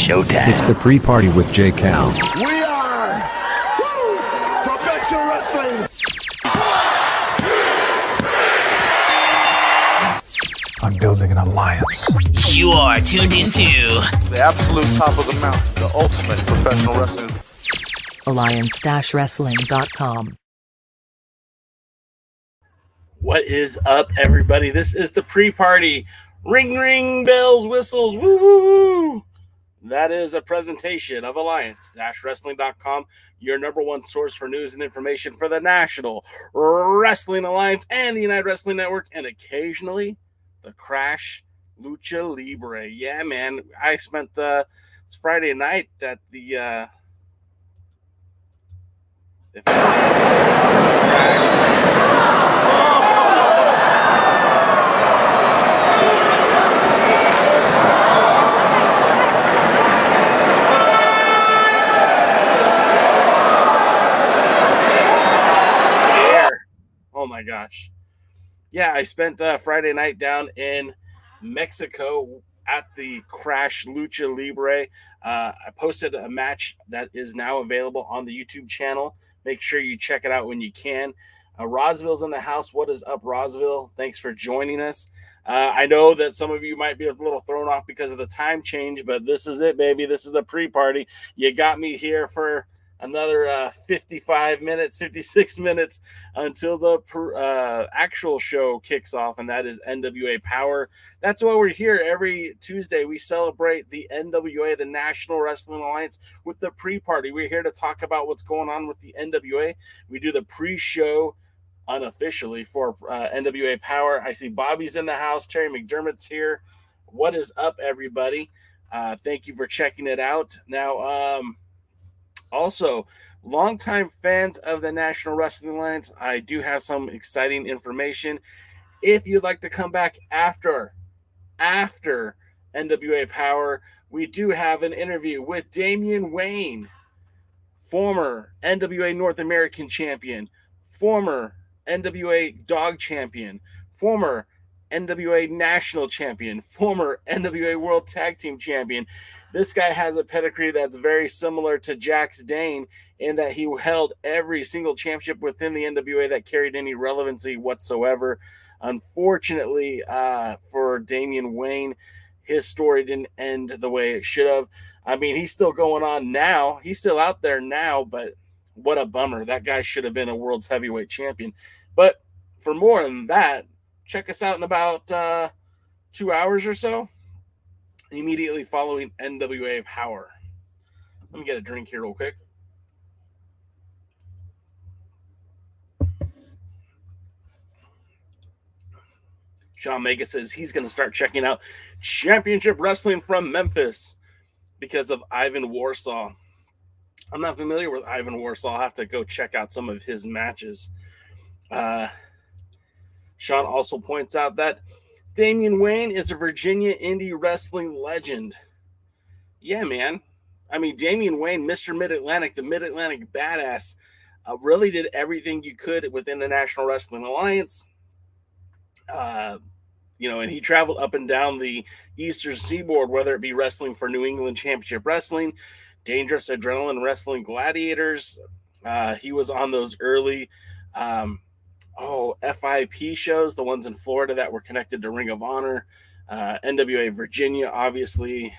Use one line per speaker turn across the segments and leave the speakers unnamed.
showtime.
It's the pre-party with J. Cal.
We are professional wrestling.
I'm building an alliance.
You are tuned into
the absolute top of the mountain, the ultimate professional wrestling.
Alliance-wrestling.com.
What is up, everybody? This is the pre-party. Ring, ring, bells, whistles, woo, woo, woo. That is a presentation of Alliance-wrestling.com, your number one source for news and information for the National Wrestling Alliance and the United Wrestling Network, and occasionally the Crash Lucha Libre. Yeah, man. I spent it's Friday night at the Oh my gosh. Yeah, I spent Friday night down in Mexico at the Crash Lucha Libre. I posted a match that is now available on the YouTube channel. Make sure you check it out when you can. Rosville's in the house. What is up, Rosville? Thanks for joining us. I know that some of you might be a little thrown off because of the time change, but this is it, baby. This is the pre-party. You got me here for another 55 minutes, 56 minutes until the actual show kicks off, and that is NWA Power. That's why we're here every Tuesday. We celebrate the NWA, the National Wrestling Alliance, with the pre-party. We're here to talk about what's going on with the NWA. We do the pre-show unofficially for NWA Power. I see Bobby's in the house. Terry McDermott's here. What is up, everybody? Thank you for checking it out. Now, also, longtime fans of the National Wrestling Alliance, I do have some exciting information. If you'd like to come back after NWA Power, we do have an interview with Damian Wayne, former NWA North American champion, former NWA Dog champion, former NWA National Champion, former NWA World Tag Team Champion. This guy has a pedigree that's very similar to Jax Dane in that he held every single championship within the NWA that carried any relevancy whatsoever. Unfortunately, for Damian Wayne, his story didn't end the way it should have. I mean, he's still going on now. He's still out there now, but what a bummer. That guy should have been a world's heavyweight champion. But for more than that, check us out in about 2 hours or so, immediately following NWA Power. Let me get a drink here real quick. Sean Mega says he's going to start checking out Championship Wrestling from Memphis because of Ivan Warsaw. I'm not familiar with Ivan Warsaw. I'll have to go check out some of his matches. Sean also points out that Damian Wayne is a Virginia indie wrestling legend. Yeah, man. I mean, Damian Wayne, Mr. Mid-Atlantic, the Mid-Atlantic badass, really did everything you could within the National Wrestling Alliance. And he traveled up and down the Eastern Seaboard, whether it be wrestling for New England Championship Wrestling, Dangerous Adrenaline Wrestling Gladiators. He was on those early FIP shows, the ones in Florida that were connected to Ring of Honor, NWA Virginia, obviously,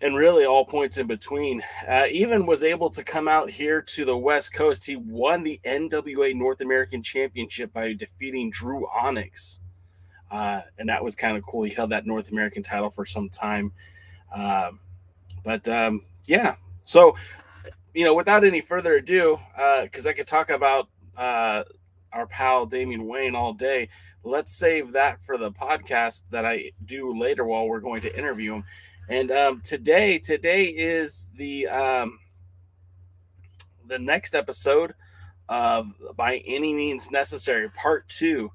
and really all points in between. Even was able to come out here to the West Coast. He won the NWA North American Championship by defeating Drew Onyx, and that was kind of cool. He held that North American title for some time. So, without any further ado, because I could talk about our pal Damian Wayne all day, let's save that for the podcast that I do later while we're going to interview him. And today is the next episode of By Any Means Necessary, Part 2.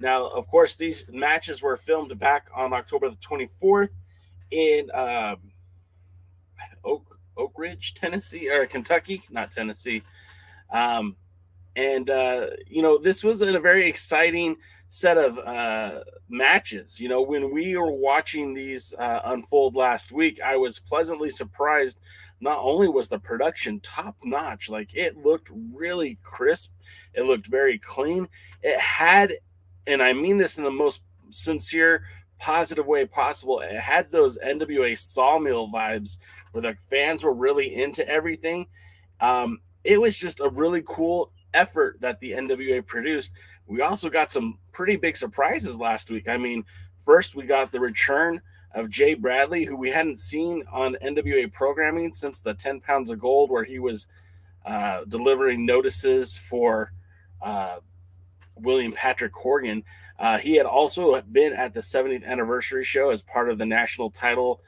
Now, of course, these matches were filmed back on October the 24th in Oak Ridge, Tennessee, or Kentucky, not Tennessee. And, this was a very exciting set of matches. When we were watching these unfold last week, I was pleasantly surprised. Not only was the production top notch, like it looked really crisp, it looked very clean. It had, and I mean this in the most sincere, positive way possible, it had those NWA Sawmill vibes where the fans were really into everything. It was just a really cool effort that the NWA produced. We also got some pretty big surprises last week. I mean, first we got the return of Jay Bradley, who we hadn't seen on NWA programming since the 10 pounds of gold, where he was delivering notices for William Patrick Corgan. He had also been at the 70th anniversary show as part of the national title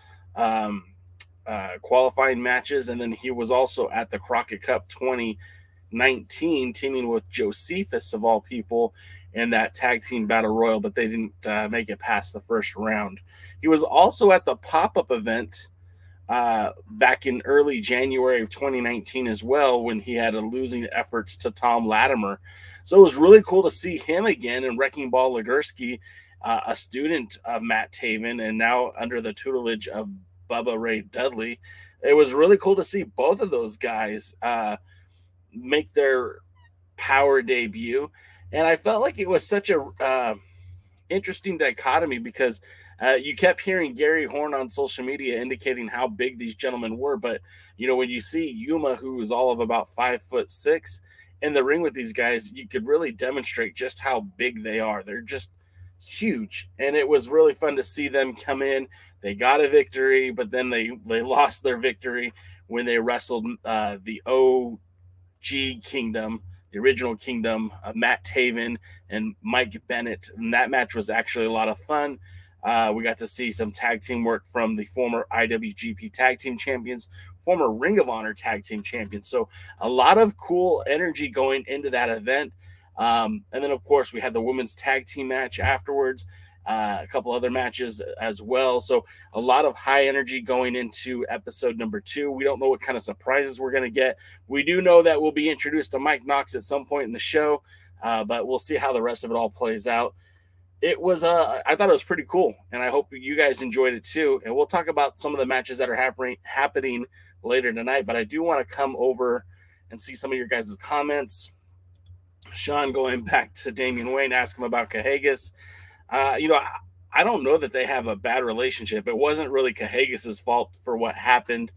qualifying matches. And then he was also at the Crockett Cup 2019, teaming with Josephus of all people in that tag team battle royal, but they didn't make it past the first round. He was also at the pop-up event back in early January of 2019 as well, when he had a losing efforts to Tom Latimer. So it was really cool to see him again, and Wrecking Ball Legursky, a student of Matt Taven and now under the tutelage of Bubba Ray Dudley. It was really cool to see both of those guys make their power debut. And I felt like it was such a interesting dichotomy, because you kept hearing Gary Horn on social media indicating how big these gentlemen were. But, when you see Yuma, who is all of about 5'6", in the ring with these guys, you could really demonstrate just how big they are. They're just huge. And it was really fun to see them come in. They got a victory, but then they lost their victory when they wrestled the OG Kingdom, the original Kingdom, Matt Taven and Mike Bennett. And that match was actually a lot of fun. We got to see some tag team work from the former IWGP Tag Team Champions, former Ring of Honor Tag Team Champions. So a lot of cool energy going into that event. And then, of course, we had the women's tag team match afterwards, a couple other matches as well. So a lot of high energy going into episode number 2. We don't know what kind of surprises we're going to get. We do know that we'll be introduced to Mike Knox at some point in the show, but we'll see how the rest of it all plays out. It was, I thought it was pretty cool, and I hope you guys enjoyed it too. And we'll talk about some of the matches that are happening later tonight, but I do want to come over and see some of your guys' comments. Sean, going back to Damian Wayne, ask him about Cahagas. I don't know that they have a bad relationship. It wasn't really Cahagas's fault for what happened.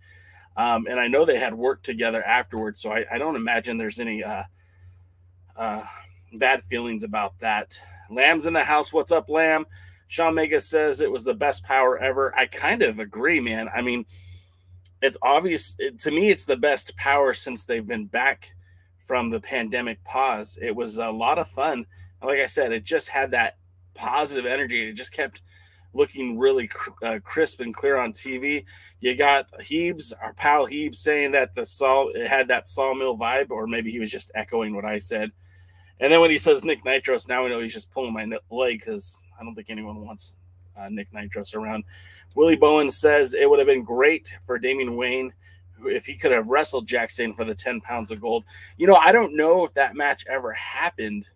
And I know they had worked together afterwards, so I don't imagine there's any bad feelings about that. Lamb's in the house. What's up, Lamb? Sean Mega says it was the best power ever. I kind of agree, man. I mean, it's obvious. To me, it's the best power since they've been back from the pandemic pause. It was a lot of fun. Like I said, it just had that positive energy. It just kept looking really crisp and clear on TV. You got Heebs, our pal Heebs, saying that it had that Sawmill vibe, or maybe he was just echoing what I said. And then when he says Nick Nitros, now we know he's just pulling my leg, because I don't think anyone wants Nick Nitros around. Willie Bowen says it would have been great for Damian Wayne if he could have wrestled Jax Dane for the 10 pounds of gold. I don't know if that match ever happened,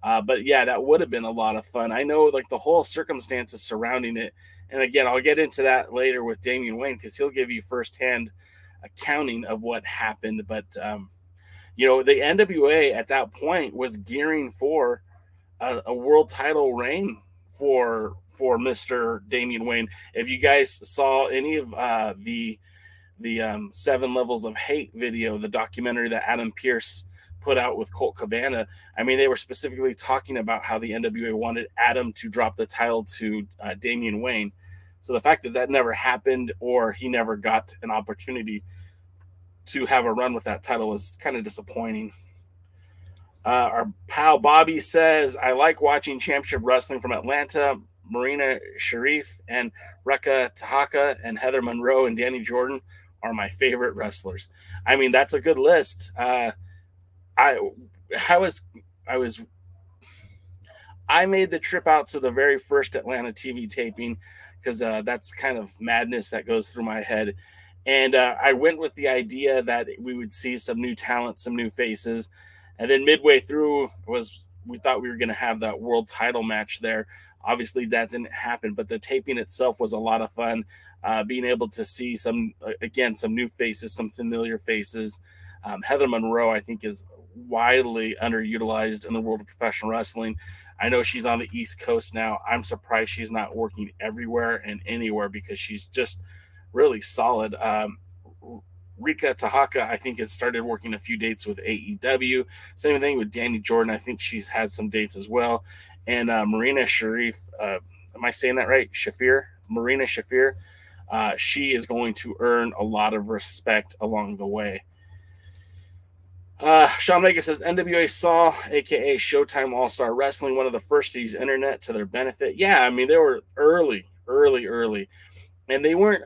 but yeah, that would have been a lot of fun. I know, like, the whole circumstances surrounding it. And again, I'll get into that later with Damian Wayne, because he'll give you firsthand accounting of what happened. But, the NWA at that point was gearing for a world title reign for Mr. Damian Wayne. If you guys saw any of the 7 Levels of Hate video, the documentary that Adam Pearce put out with Colt Cabana, I mean, they were specifically talking about how the NWA wanted Adam to drop the title to Damian Wayne. So the fact that never happened, or he never got an opportunity to have a run with that title, was kind of disappointing. Our pal Bobby says, I like watching championship wrestling from Atlanta. Marina Sharif and Rekha Tahaka and Heather Monroe and Danny Jordan are my favorite wrestlers. I mean, that's a good list. I made the trip out to the very first Atlanta TV taping, because that's kind of madness that goes through my head. And I went with the idea that we would see some new talent, some new faces. And then midway through we thought we were going to have that world title match there. Obviously, that didn't happen, but the taping itself was a lot of fun. Being able to see some new faces, some familiar faces. Heather Monroe, I think, is widely underutilized in the world of professional wrestling. I know she's on the East Coast now. I'm surprised she's not working everywhere and anywhere because she's just really solid. Rika Tahaka, I think, has started working a few dates with AEW. Same thing with Danny Jordan. I think she's had some dates as well. And Marina Sharif, am I saying that right? Marina Shafir. She is going to earn a lot of respect along the way. Sean Vega says NWA Saw, aka Showtime All-Star Wrestling, one of the first to use internet to their benefit. Yeah, I mean, they were early, and they weren't.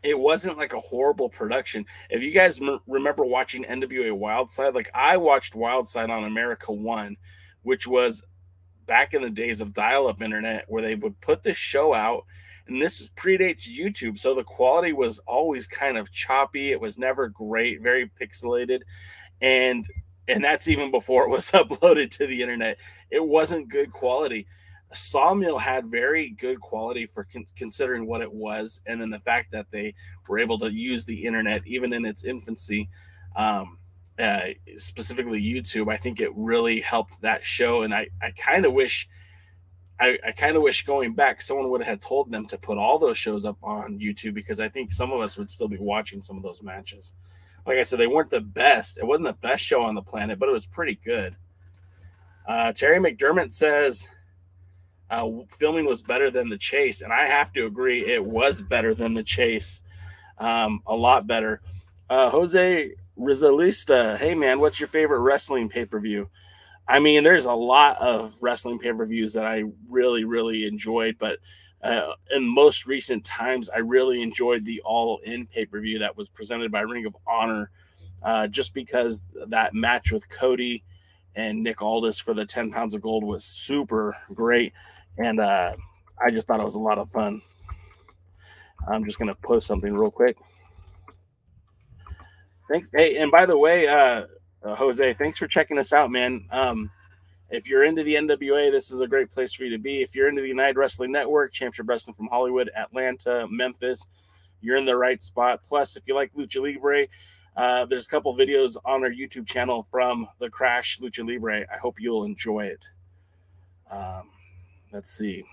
It wasn't like a horrible production. If you guys remember watching NWA Wildside, like I watched Wildside on America One, which was back in the days of dial-up internet, where they would put the show out. And this predates YouTube, so the quality was always kind of choppy. It was never great, very pixelated. And that's even before it was uploaded to the internet. It wasn't good quality. Sawmill had very good quality for considering what it was. And then the fact that they were able to use the internet, even in its infancy, specifically YouTube, I think it really helped that show. And I kind of wish... I kind of wish going back, someone would have told them to put all those shows up on YouTube, because I think some of us would still be watching some of those matches. Like I said, they weren't the best. It wasn't the best show on the planet, but it was pretty good. Terry McDermott says filming was better than the chase, and I have to agree, it was better than the chase. A lot better. Jose Rizalista, hey man, what's your favorite wrestling pay-per-view? I mean, there's a lot of wrestling pay-per-views that I really, really enjoyed, but in most recent times, I really enjoyed the All In pay-per-view that was presented by Ring of Honor, just because that match with Cody and Nick Aldis for the 10 pounds of gold was super great, and I just thought it was a lot of fun. I'm just going to post something real quick. Thanks. Hey, and by the way, Jose, thanks for checking us out, man. If you're into the NWA, this is a great place for you to be. If you're into the United Wrestling Network, Championship Wrestling from Hollywood, Atlanta, Memphis, you're in the right spot. Plus, if you like Lucha Libre, there's a couple videos on our YouTube channel from the Crash Lucha Libre. I hope you'll enjoy it. Let's see.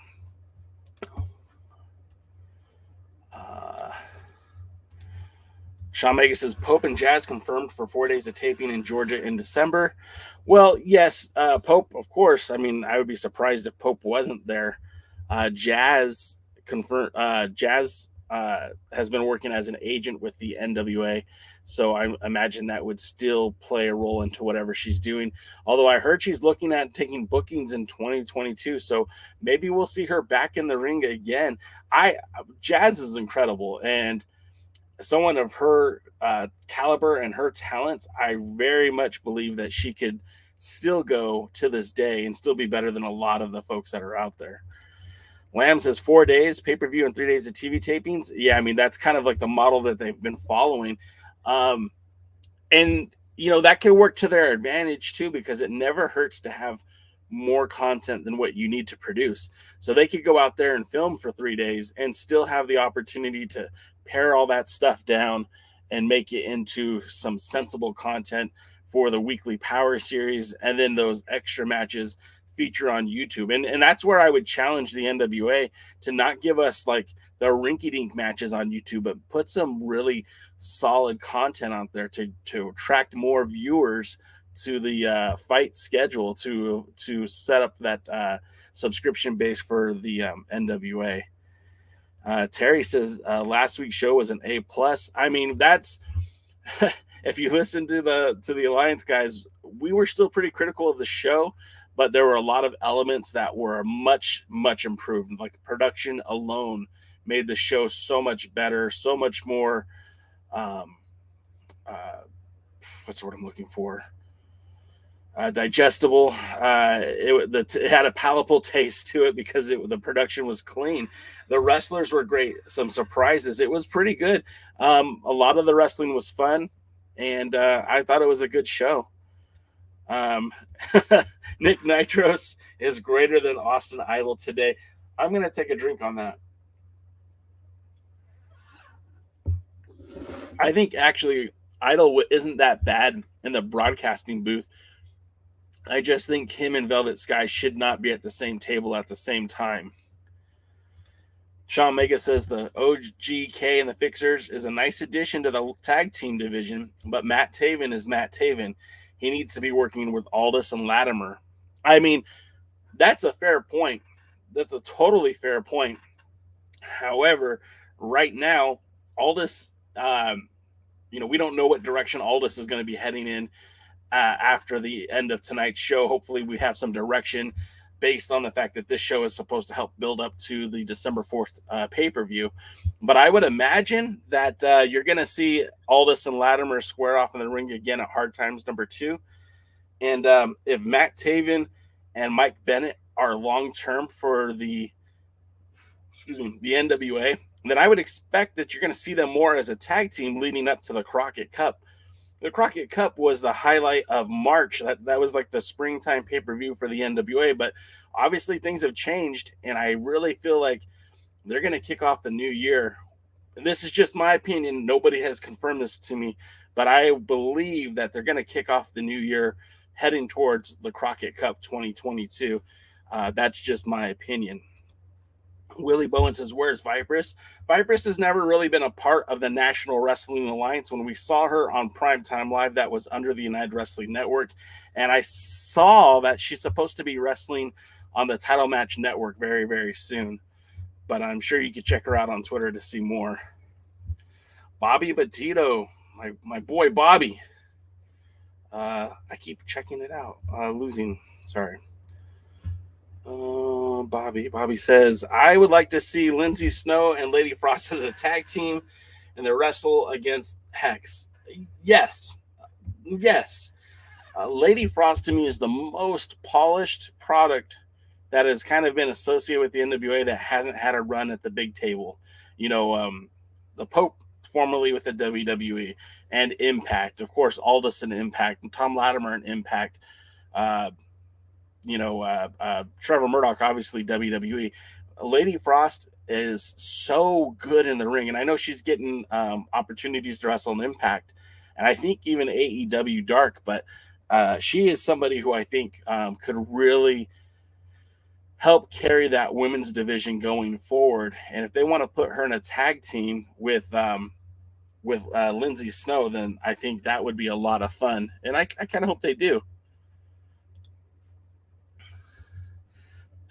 Sean Mega says Pope and Jazz confirmed for 4 days of taping in Georgia in December. Well, yes, Pope, of course. I mean, I would be surprised if Pope wasn't there. Jazz confirmed. Jazz has been working as an agent with the NWA, so I imagine that would still play a role into whatever she's doing. Although I heard she's looking at taking bookings in 2022, so maybe we'll see her back in the ring again. Jazz is incredible, and someone of her caliber and her talents, I very much believe that she could still go to this day and still be better than a lot of the folks that are out there. Lamb says 4 days, pay-per-view, and 3 days of TV tapings. Yeah, I mean, that's kind of like the model that they've been following. And, you know, that can work to their advantage too, because it never hurts to have more content than what you need to produce. So they could go out there and film for 3 days and still have the opportunity to pare all that stuff down and make it into some sensible content for the weekly Power series, and then those extra matches feature on YouTube. And that's where I would challenge the NWA to not give us like the rinky-dink matches on YouTube, but put some really solid content out there to attract more viewers to the fight schedule, to set up that subscription base for the NWA. Terry says last week's show was an A+. I mean, that's if you listen to the Alliance guys, we were still pretty critical of the show, but there were a lot of elements that were much improved. Like the production alone made the show so much better, so much more what's the word I'm looking for? Digestible. It had a palatable taste to it because the production was clean. The wrestlers were great. Some surprises. It was pretty good. A lot of the wrestling was fun, and I thought it was a good show. Um, Nick Nitros is greater than Austin Idol today. I'm going to take a drink on that. I think actually Idol isn't that bad in the broadcasting booth. I just think him and Velvet Sky should not be at the same table at the same time. Sean Mega says the OGK and the Fixers is a nice addition to the tag team division, but Matt Taven is Matt Taven. He needs to be working with Aldis and Latimer. I mean, that's a fair point. That's a totally fair point. However, right now, Aldis, we don't know what direction Aldis is going to be heading in after the end of tonight's show. Hopefully we have some direction based on the fact that this show is supposed to help build up to the December 4th pay-per-view. But I would imagine that you're going to see Aldis and Latimer square off in the ring again at Hard Times #2. And if Matt Taven and Mike Bennett are long-term for the NWA, then I would expect that you're going to see them more as a tag team leading up to the Crockett Cup. The Crockett Cup was the highlight of March. That was like the springtime pay-per-view for the NWA, but obviously things have changed, and I really feel like they're going to kick off the new year. And this is just my opinion. Nobody has confirmed this to me, but I believe that they're going to kick off the new year heading towards the Crockett Cup 2022. That's just my opinion. Willie Bowen says, where's Vipress? Vipress has never really been a part of the National Wrestling Alliance. When we saw her on Primetime Live, that was under the United Wrestling Network. And I saw that she's supposed to be wrestling on the Title Match Network very, very soon. But I'm sure you could check her out on Twitter to see more. Bobby Batito, my boy Bobby. I keep checking it out. Sorry. Bobby says, I would like to see Lindsay Snow and Lady Frost as a tag team and they wrestle against Hex. Yes. Lady Frost to me is the most polished product that has kind of been associated with the NWA that hasn't had a run at the big table. The Pope formerly with the WWE and Impact. Of course, Aldis and Impact and Tom Latimer and Impact. Trevor Murdoch, obviously WWE. Lady Frost is so good in the ring, and I know she's getting opportunities to wrestle in Impact, and I think even AEW Dark, but she is somebody who I think could really help carry that women's division going forward. And if they want to put her in a tag team with Lindsay Snow, then I think that would be a lot of fun, and I kind of hope they do.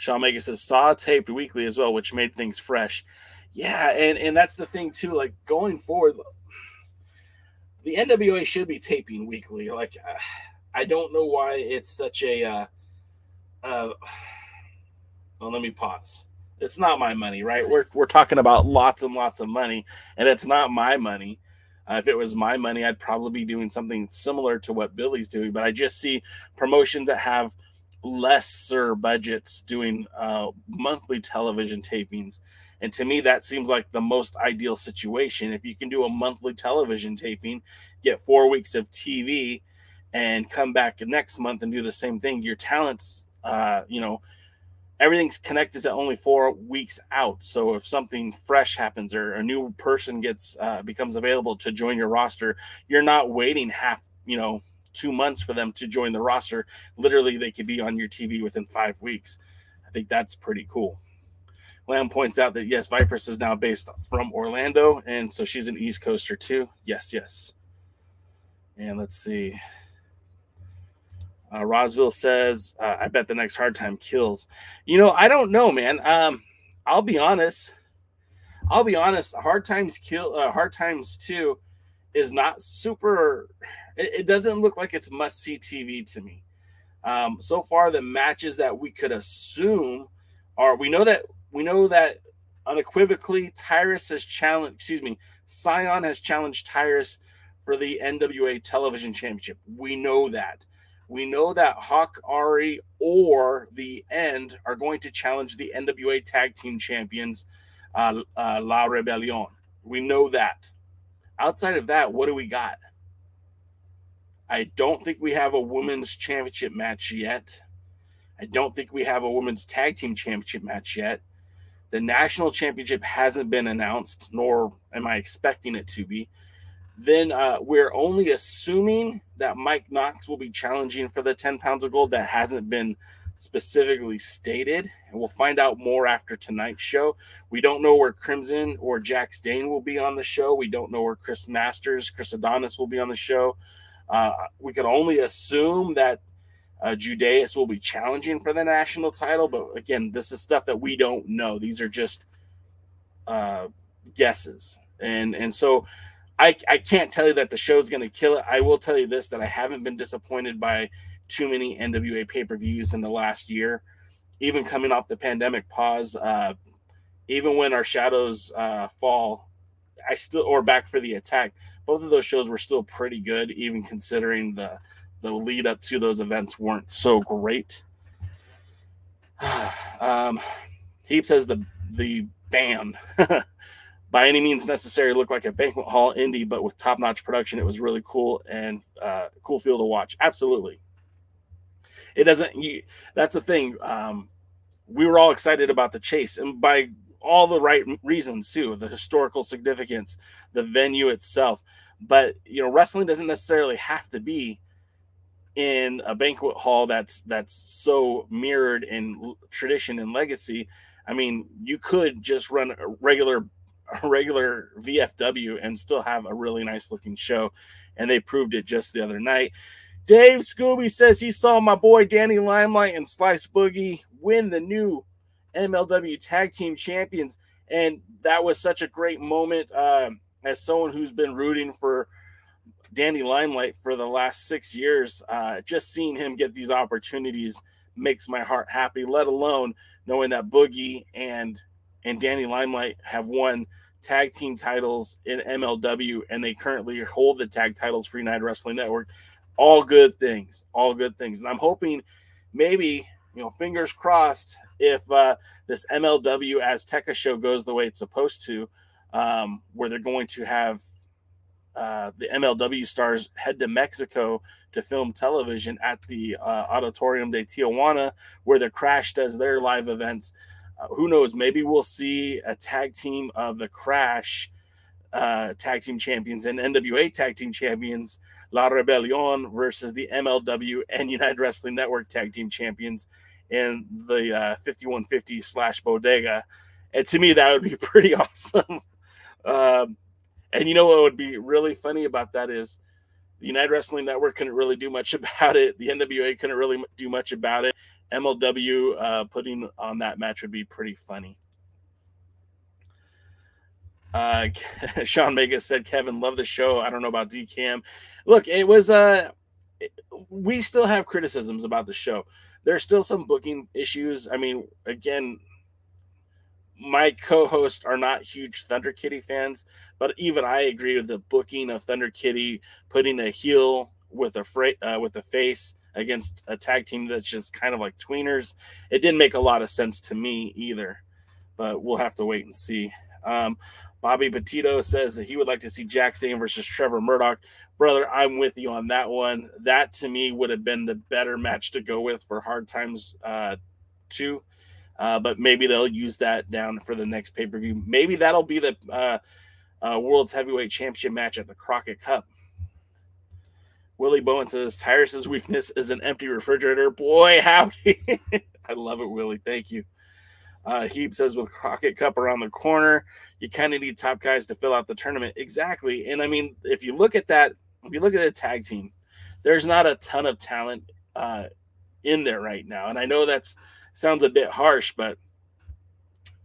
Sean Mega says, saw taped weekly as well, which made things fresh. Yeah, and that's the thing, too. Like, going forward, the NWA should be taping weekly. Like, I don't know why it's such a well, let me pause. It's not my money, right? We're talking about lots and lots of money, and it's not my money. If it was my money, I'd probably be doing something similar to what Billy's doing. But I just see promotions that have lesser budgets doing monthly television tapings, and to me that seems like the most ideal situation. If you can do a monthly television taping, get 4 weeks of TV, and come back next month and do the same thing, your talents, everything's connected to only 4 weeks out. So if something fresh happens or a new person becomes available to join your roster, you're not waiting 2 months for them to join the roster. Literally, they could be on your TV within 5 weeks. I think that's pretty cool. Lamb points out that, yes, Vipress is now based from Orlando, and so she's an East Coaster too. Yes. And let's see. Rosville says, I bet the next Hard Time kills. I don't know, man. I'll be honest. Hard Times 2 is not super. It doesn't look like it's must-see TV to me. So far, the matches that we could assume are, we know that unequivocally Scion has challenged Tyrus for the NWA Television Championship. We know that. We know that Hawk, Ari, or The End are going to challenge the NWA Tag Team Champions, La Rebellion. We know that. Outside of that, what do we got? I don't think we have a women's championship match yet. I don't think we have a women's tag team championship match yet. The national championship hasn't been announced, nor am I expecting it to be. Then we're only assuming that Mike Knox will be challenging for the 10 pounds of gold. That hasn't been specifically stated, and we'll find out more after tonight's show. We don't know where Crimson or Jax Dane will be on the show. We don't know where Chris Adonis will be on the show. We could only assume that Judeus will be challenging for the national title, but again, this is stuff that we don't know. These are just guesses, and so I can't tell you that the show's going to kill it. I will tell you this, that I haven't been disappointed by too many NWA pay-per-views in the last year, even coming off the pandemic pause. Even when our shadows fall, or Back for the Attack, both of those shows were still pretty good, even considering the lead up to those events weren't so great. Heap says the band by any means necessary looked like a banquet hall indie, but with top-notch production. It was really cool and cool feel to watch. Absolutely. It doesn't. That's the thing. We were all excited about the chase, and by all the right reasons too. The historical significance, the venue itself. But wrestling doesn't necessarily have to be in a banquet hall that's so mirrored in tradition and legacy. I mean, you could just run a regular VFW and still have a really nice looking show, and they proved it just the other night. Dave Scooby says he saw my boy Danny Limelight and Slice Boogie win the new MLW Tag Team Champions, and that was such a great moment. As someone who's been rooting for Danny Limelight for the last 6 years, just seeing him get these opportunities makes my heart happy, let alone knowing that Boogie and Danny Limelight have won tag team titles in MLW, and they currently hold the tag titles for United Wrestling Network. All good things. And I'm hoping, maybe, fingers crossed, if this MLW Azteca show goes the way it's supposed to, where they're going to have the MLW stars head to Mexico to film television at the Auditorium de Tijuana, where the Crash does their live events. Who knows? Maybe we'll see a tag team of the Crash tag team champions and NWA tag team champions, La Rebellion, versus the MLW and United Wrestling Network tag team champions in the 5150/Bodega. And to me, that would be pretty awesome. And what would be really funny about that is the United Wrestling Network couldn't really do much about it. The NWA couldn't really do much about it. MLW putting on that match would be pretty funny. Sean Mega said, Kevin, love the show. I don't know about DCAM. Look, it was we still have criticisms about the show. There's still some booking issues. I mean, again, my co-hosts are not huge Thunder Kitty fans, but even I agree with the booking of Thunder Kitty, putting a heel with a face against a tag team that's just kind of like tweeners. It didn't make a lot of sense to me either, but we'll have to wait and see. Bobby Petito says that he would like to see Jax Dane versus Trevor Murdoch. Brother, I'm with you on that one. That, to me, would have been the better match to go with for Hard Times 2. But maybe they'll use that down for the next pay-per-view. Maybe that'll be the World's Heavyweight Championship match at the Crockett Cup. Willie Bowen says, Tyrus's weakness is an empty refrigerator. Boy, howdy. I love it, Willie. Thank you. Heap says, with Crockett Cup around the corner, you kind of need top guys to fill out the tournament. Exactly. And I mean, if you look at that, if you look at the tag team, there's not a ton of talent in there right now. And I know that sounds a bit harsh, but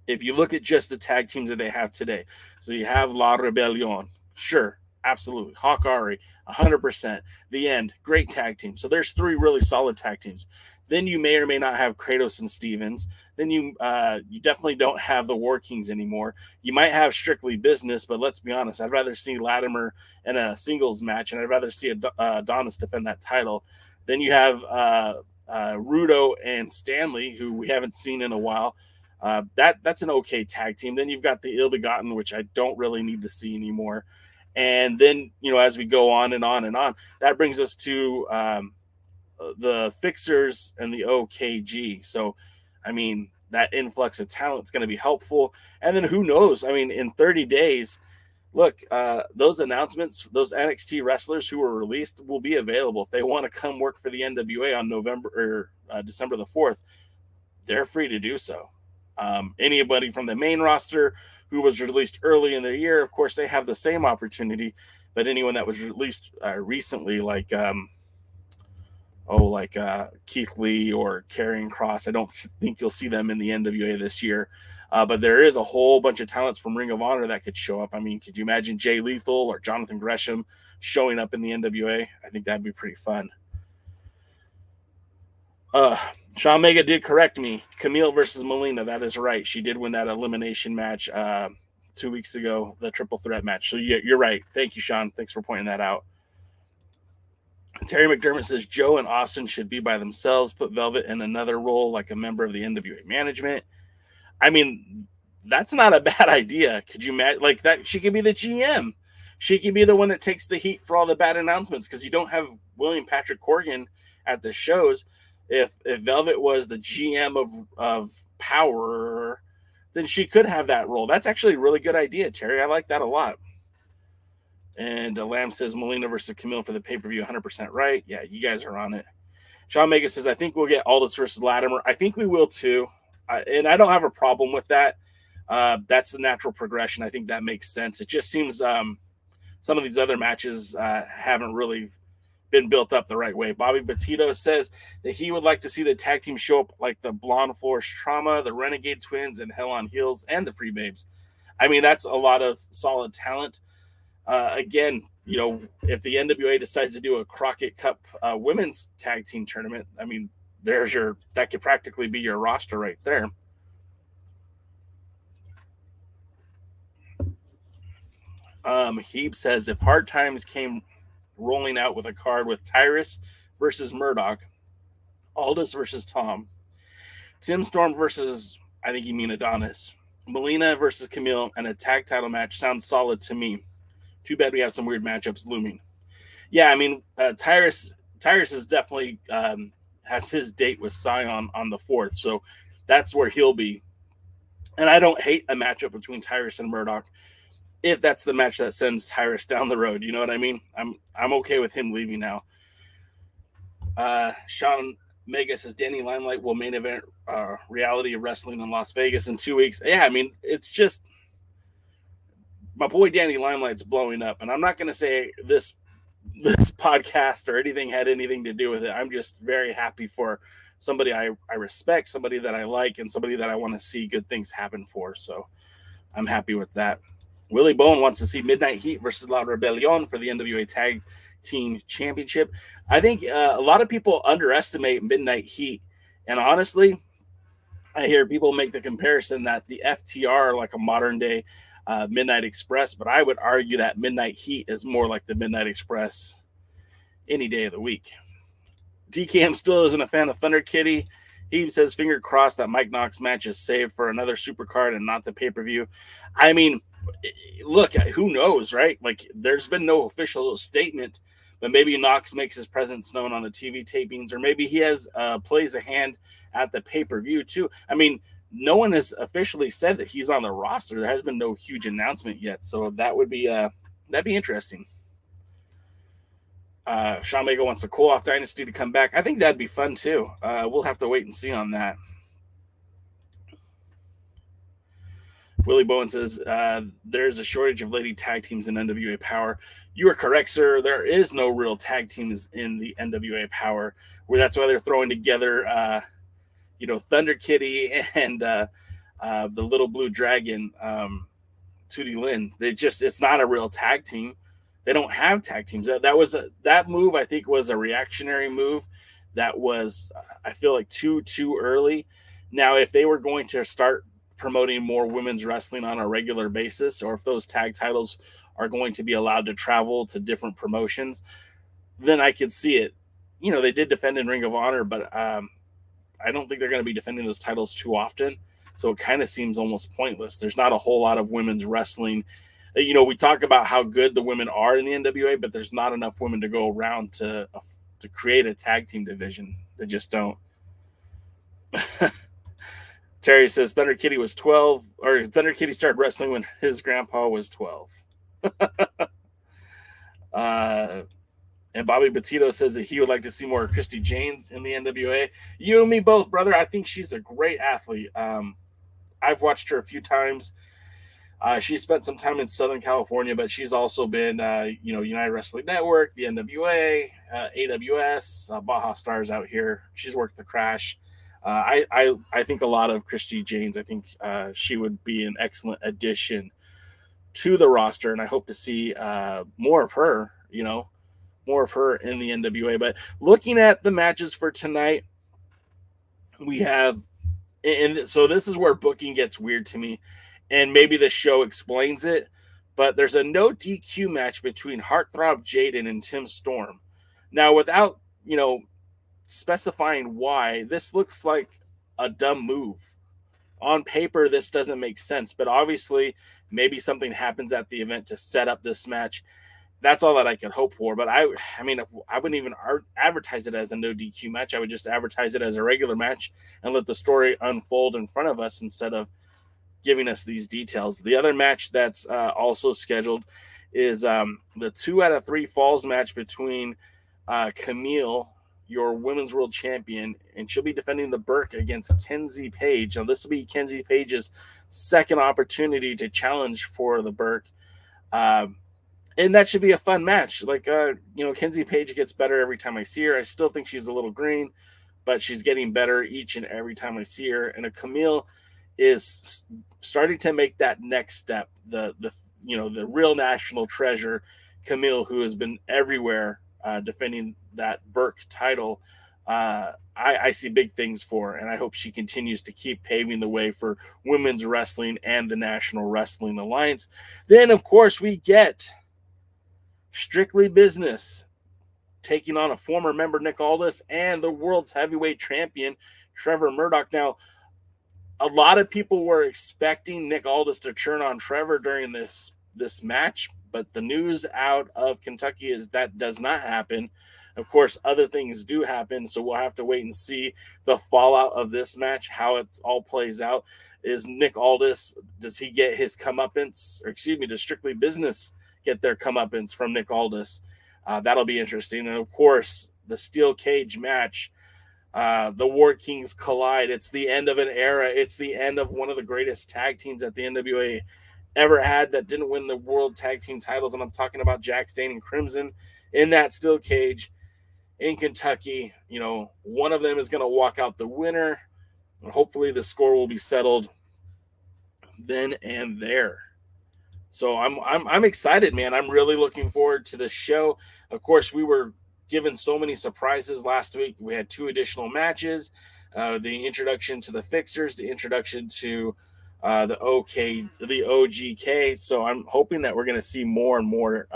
if you look at just the tag teams that they have today, so you have La Rebellion, sure, absolutely. Hawk Ari, 100%. The End, great tag team. So there's 3 really solid tag teams. Then you may or may not have Kratos and Stevens. Then you definitely don't have the War Kings anymore. You might have Strictly Business, but let's be honest, I'd rather see Latimer in a singles match, and I'd rather see Adonis defend that title. Then you have Rudo and Stanley, who we haven't seen in a while. That's an okay tag team. Then you've got the Ill Begotten, which I don't really need to see anymore. And then, as we go on and on and on, that brings us to the Fixers and the OKG. So, I mean, that influx of talent is going to be helpful. And then who knows? I mean, in 30 days, look, those announcements, those NXT wrestlers who were released will be available. If they want to come work for the NWA on December the 4th, they're free to do so. Anybody from the main roster who was released early in their year, of course, they have the same opportunity. But anyone that was released recently, like Keith Lee or Karrion Kross, I don't think you'll see them in the NWA this year. But there is a whole bunch of talents from Ring of Honor that could show up. I mean, could you imagine Jay Lethal or Jonathan Gresham showing up in the NWA? I think that'd be pretty fun. Sean Mega did correct me. Kamille versus Melina. That is right. She did win that elimination match 2 weeks ago, the triple threat match. So you're right. Thank you, Sean. Thanks for pointing that out. Terry McDermott says Joe and Austin should be by themselves. Put Velvet in another role like a member of the NWA management. I mean, that's not a bad idea. Could you imagine like that? She could be the GM. She could be the one that takes the heat for all the bad announcements because you don't have William Patrick Corgan at the shows. If Velvet was the GM of POWERRR, then she could have that role. That's actually a really good idea, Terry. I like that a lot. And Lamb says Melina versus Kamille for the pay-per-view, 100% right. Yeah, you guys are on it. Sean Mega says, I think we'll get Aldis versus Latimer. I think we will too. And I don't have a problem with that. That's the natural progression. I think that makes sense. It just seems some of these other matches haven't really been built up the right way. Bobby Petito says that he would like to see the tag team show up like the Blonde Force Trauma, the Renegade Twins, and Hell on Heels, and the Free Babes. I mean, that's a lot of solid talent. Again, if the NWA decides to do a Crockett Cup women's tag team tournament, I mean, that could practically be your roster right there. Heap says if Hard Times came rolling out with a card with Tyrus versus Murdoch, Aldis versus Tom, Tim Storm versus, I think you mean Adonis, Melina versus Kamille, and a tag title match sounds solid to me. Too bad we have some weird matchups looming. Yeah, I mean, Tyrus is definitely has his date with Scion on the 4th, so that's where he'll be. And I don't hate a matchup between Tyrus and Murdoch if that's the match that sends Tyrus down the road. You know what I mean? I'm okay with him leaving now. Sean Mega says Danny Limelight will main event Reality of Wrestling in Las Vegas in 2 weeks. Yeah, I mean, it's just my boy Danny Limelight's blowing up, and I'm not going to say this podcast or anything had anything to do with it. I'm just very happy for somebody I respect, somebody that I like, and somebody that I want to see good things happen for. So I'm happy with that. Willie Bone wants to see Midnight Heat versus La Rebellion for the NWA Tag Team Championship. I think a lot of people underestimate Midnight Heat, and honestly, I hear people make the comparison that the FTR are like a modern day Midnight Express, but I would argue that Midnight Heat is more like the Midnight Express any day of the week. DKM still isn't a fan of Thunder Kitty. He says, finger crossed that Mike Knox match is saved for another supercard and not the pay-per-view. I mean, look, who knows, right? Like, there's been no official statement, but maybe Knox makes his presence known on the TV tapings, or maybe he has plays a hand at the pay-per-view too. I mean, no one has officially said that he's on the roster. There has been no huge announcement yet, so that would be that'd be interesting. Sean Mega wants the Cool Off Dynasty to come back. I think that'd be fun too. We'll have to wait and see on that. Willie Bowen says there's a shortage of lady tag teams in NWA Power. You are correct, sir. There is no real tag teams in the NWA Power. Where that's why they're throwing together Thunder Kitty and the Little Blue Dragon, Tootie Lynn. It's not a real tag team. They don't have tag teams. That move, I think, was a reactionary move. That was, I feel like, too early. Now, if they were going to start promoting more women's wrestling on a regular basis, or if those tag titles are going to be allowed to travel to different promotions, then I could see it. They did defend in Ring of Honor, but I don't think they're going to be defending those titles too often. So it kind of seems almost pointless. There's not a whole lot of women's wrestling we talk about how good the women are in the NWA, but there's not enough women to go around to create a tag team division. They just don't. Terry says Thunder Kitty was 12, or Thunder Kitty started wrestling when his grandpa was 12. And Bobby Petito says that he would like to see more Christy Janes in the NWA. You and me both, brother. I think she's a great athlete. I've watched her a few times. She spent some time in Southern California, but she's also been, United Wrestling Network, the NWA, AWS, Baja Stars out here. She's worked the Crash. I think a lot of Christy Janes. I think she would be an excellent addition to the roster, and I hope to see more of her, more of her in the NWA. But looking at the matches for tonight, we have, and so this is where booking gets weird to me, and maybe the show explains it, but there's a no DQ match between Heartthrob Jaden and Tim Storm. Now, without, specifying why, this looks like a dumb move. On paper, this doesn't make sense, but obviously maybe something happens at the event to set up this match. That's all that I could hope for. But I wouldn't even advertise it as a no DQ match. I would just advertise it as a regular match and let the story unfold in front of us instead of giving us these details. The other match that's also scheduled is the 2 out of 3 falls match between Kamille, your women's world champion, and she'll be defending the Burke against Kenzie Paige. Now, this will be Kenzie Paige's second opportunity to challenge for the Burke. And that should be a fun match. Kenzie Paige gets better every time I see her. I still think she's a little green, but she's getting better each and every time I see her. And Kamille is starting to make that next step. The real national treasure, Kamille, who has been everywhere defending that Burke title. I see big things for her, and I hope she continues to keep paving the way for women's wrestling and the National Wrestling Alliance. Then, of course, we get Strictly Business taking on a former member, Nick Aldis, and the world's heavyweight champion, Trevor Murdoch. Now, a lot of people were expecting Nick Aldis to turn on Trevor during this match, but the news out of Kentucky is that does not happen. Of course, other things do happen, so we'll have to wait and see the fallout of this match, how it all plays out. Is Nick Aldis, does he get his comeuppance, does Strictly Business get their comeuppance from Nick Aldis? That'll be interesting. And, of course, the steel cage match, the War Kings collide. It's the end of an era. It's the end of one of the greatest tag teams that the NWA ever had that didn't win the world tag team titles, and I'm talking about Jax Dane and Crimson in that steel cage in Kentucky. One of them is going to walk out the winner, and hopefully the score will be settled then and there. So I'm excited, man. I'm really looking forward to the show. Of course, we were given so many surprises last week. We had 2 additional matches, the introduction to the Fixers, the introduction to the OGK. So I'm hoping that we're going to see more and more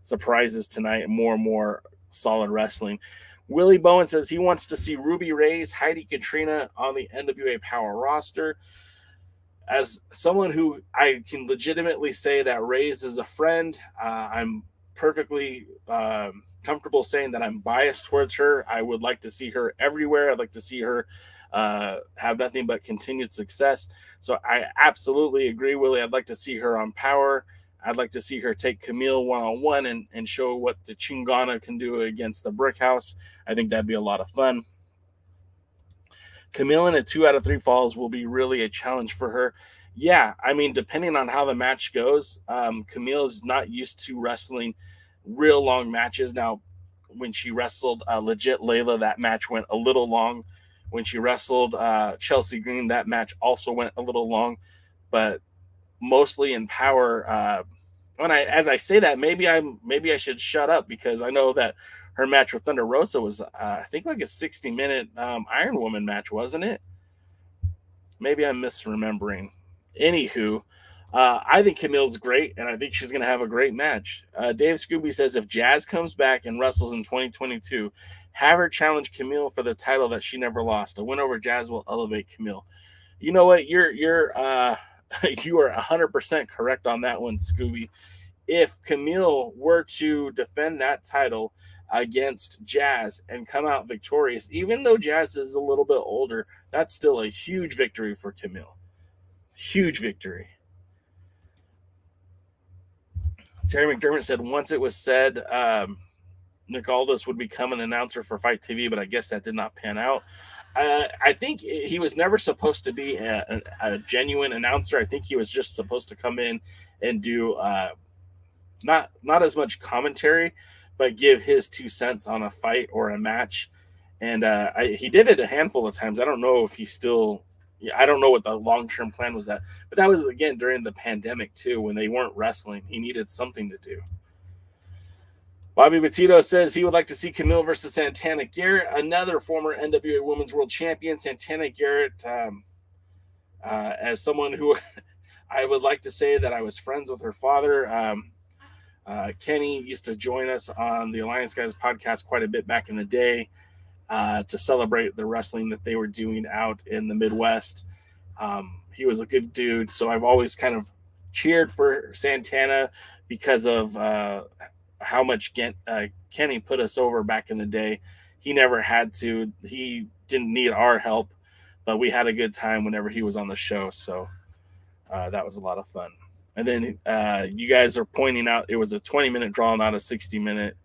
surprises tonight and more solid wrestling. Willie Bowen says he wants to see Ruby Reyes, Heidi Katrina on the NWA Power roster. As someone who I can legitimately say that Reyes is a friend, I'm perfectly comfortable saying that I'm biased towards her. I would like to see her everywhere. I'd like to see her have nothing but continued success. So I absolutely agree, Willie. I'd like to see her on Power. I'd like to see her take Kamille one-on-one and show what the Chingana can do against the Brick House. I think that'd be a lot of fun. Kamille in a 2 out of 3 falls will be really a challenge for her. Yeah, depending on how the match goes, Kamille is not used to wrestling real long matches. Now, when she wrestled Legit Layla, that match went a little long. When she wrestled Chelsea Green, that match also went a little long. But mostly in Power, as I say that, maybe I should shut up, because I know that her match with Thunder Rosa was, I think, like a 60-minute Iron Woman match, wasn't it? Maybe I'm misremembering. Anywho, I think Kamille's great, and I think she's going to have a great match. Dave Scooby says if Jazz comes back and wrestles in 2022, have her challenge Kamille for the title that she never lost. A win over Jazz will elevate Kamille. You know what? You're you are 100% correct on that one, Scooby. If Kamille were to defend that title against Jazz and come out victorious, even though Jazz is a little bit older, that's still a huge victory for Kamille. Huge victory. Terry McDermott said once it was said Nick Aldis would become an announcer for Fight TV, but I guess that did not pan out. I think he was never supposed to be a genuine announcer. I think he was just supposed to come in and do not as much commentary, but give his 2 cents on a fight or a match. And he did it a handful of times. I don't know if he still – I don't know what the long-term plan was that. But that was, again, during the pandemic, too, when they weren't wrestling. He needed something to do. Bobby Petito says he would like to see Kamille versus Santana Garrett, another former NWA Women's World Champion. Santana Garrett, as someone who I would like to say that I was friends with her father. Kenny used to join us on the Alliance Guys podcast quite a bit back in the day to celebrate the wrestling that they were doing out in the Midwest. He was a good dude, so I've always kind of cheered for Santana because of how much Kenny put us over back in the day. He never had to. He didn't need our help, but we had a good time whenever he was on the show, so that was a lot of fun. And then you guys are pointing out it was a 20-minute draw, not a 60-minute.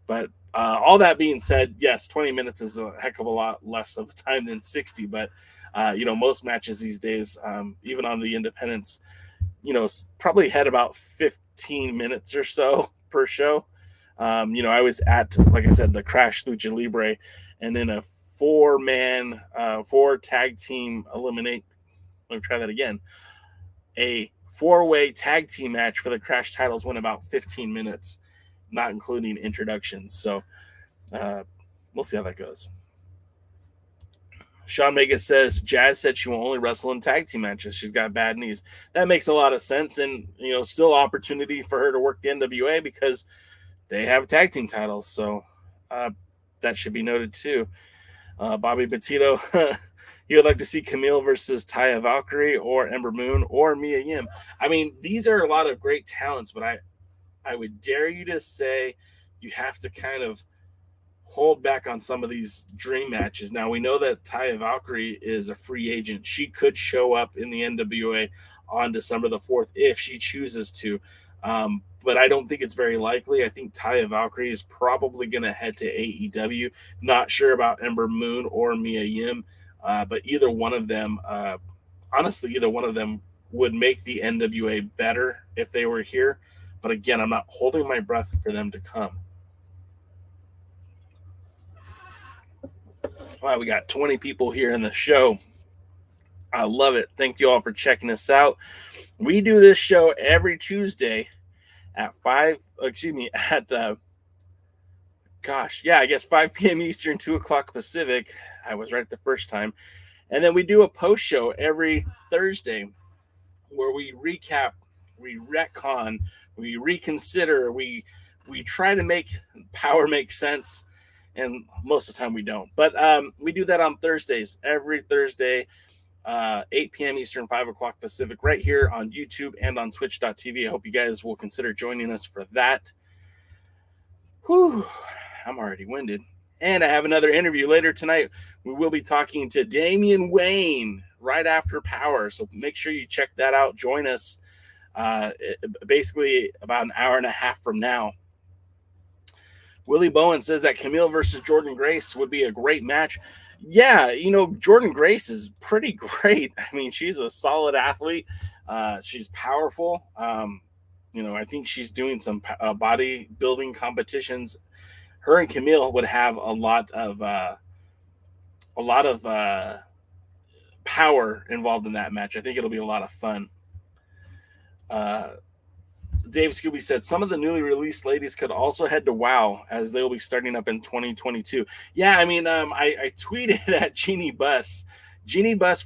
But all that being said, yes, 20 minutes is a heck of a lot less of time than 60. But, most matches these days, even on the independents, probably had about 15 minutes or so per show. I was at, like I said, the Crash Lucha Libre, and then a 4-man, 4 tag team eliminate. Let me try that again. A 4-way tag team match for the Crash titles went about 15 minutes, not including introductions. So we'll see how that goes. Sean Mega says Jazz said she will only wrestle in tag team matches. She's got bad knees. That makes a lot of sense, and still opportunity for her to work the NWA because they have tag team titles. So that should be noted too. Bobby Petito. He would like to see Kamille versus Taya Valkyrie or Ember Moon or Mia Yim. I mean, these are a lot of great talents, but I would dare you to say you have to kind of hold back on some of these dream matches. Now, we know that Taya Valkyrie is a free agent. She could show up in the NWA on December the 4th if she chooses to. But I don't think it's very likely. I think Taya Valkyrie is probably going to head to AEW. Not sure about Ember Moon or Mia Yim. But either one of them, honestly, either one of them would make the NWA better if they were here. But again, I'm not holding my breath for them to come. Wow, we got 20 people here in the show. I love it. Thank you all for checking us out. We do this show every Tuesday at 5 p.m. Eastern, 2 o'clock Pacific. I was right the first time. And then we do a post show every Thursday where we recap, we retcon, we reconsider, we try to make power make sense. And most of the time we don't. But we do that on Thursdays, every Thursday, 8 p.m. Eastern, 5 o'clock Pacific, right here on YouTube and on twitch.tv. I hope you guys will consider joining us for that. Whew, I'm already winded. And I have another interview later tonight. We will be talking to Damian Wayne right after Power. So make sure you check that out. Join us basically about an hour and a half from now. Willie Bowen says that Kamille versus Jordan Grace would be a great match. Yeah, Jordan Grace is pretty great. I mean, she's a solid athlete. She's powerful. I think she's doing some bodybuilding competitions. Her and Kamille would have a lot of power involved in that match. I think it'll be a lot of fun. Dave Scooby said some of the newly released ladies could also head to WOW as they will be starting up in 2022. Yeah, I mean, I tweeted at Jeannie Buss. Jeannie Buss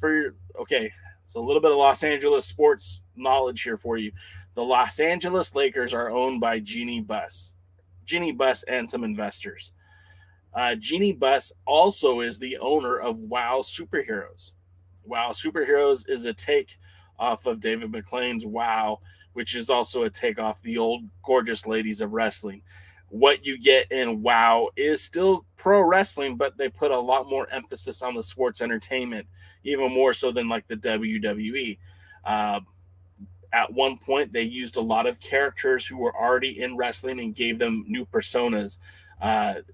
okay, so a little bit of Los Angeles sports knowledge here for you. The Los Angeles Lakers are owned by Jeannie Buss. Jeannie Buss and some investors. Jeannie Buss also is the owner of WOW Superheroes. WOW Superheroes is a take off of David McLean's WOW, which is also a takeoff the old Gorgeous Ladies of Wrestling. What you get in WOW is still pro wrestling, but they put a lot more emphasis on the sports entertainment, even more so than like the WWE. At one point, they used a lot of characters who were already in wrestling and gave them new personas.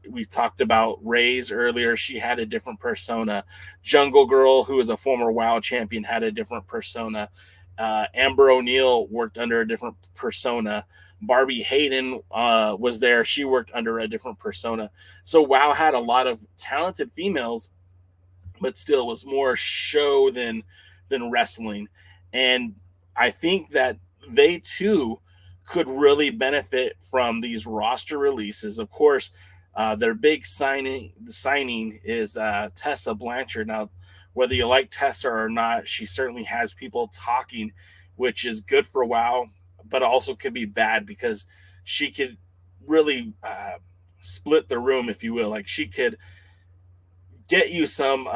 We talked about Ray's earlier. She had a different persona. Jungle Girl, who is a former WOW champion, had a different persona. Amber O'Neil worked under a different persona. Barbie Hayden was there. She worked under a different persona. So WOW had a lot of talented females, but still was more show than wrestling. And I think that they too could really benefit from these roster releases. Of course, their big signing is Tessa Blanchard. Now, whether you like Tessa or not, she certainly has people talking, which is good for WOW, but also could be bad because she could really split the room, if you will. Like, she could get you some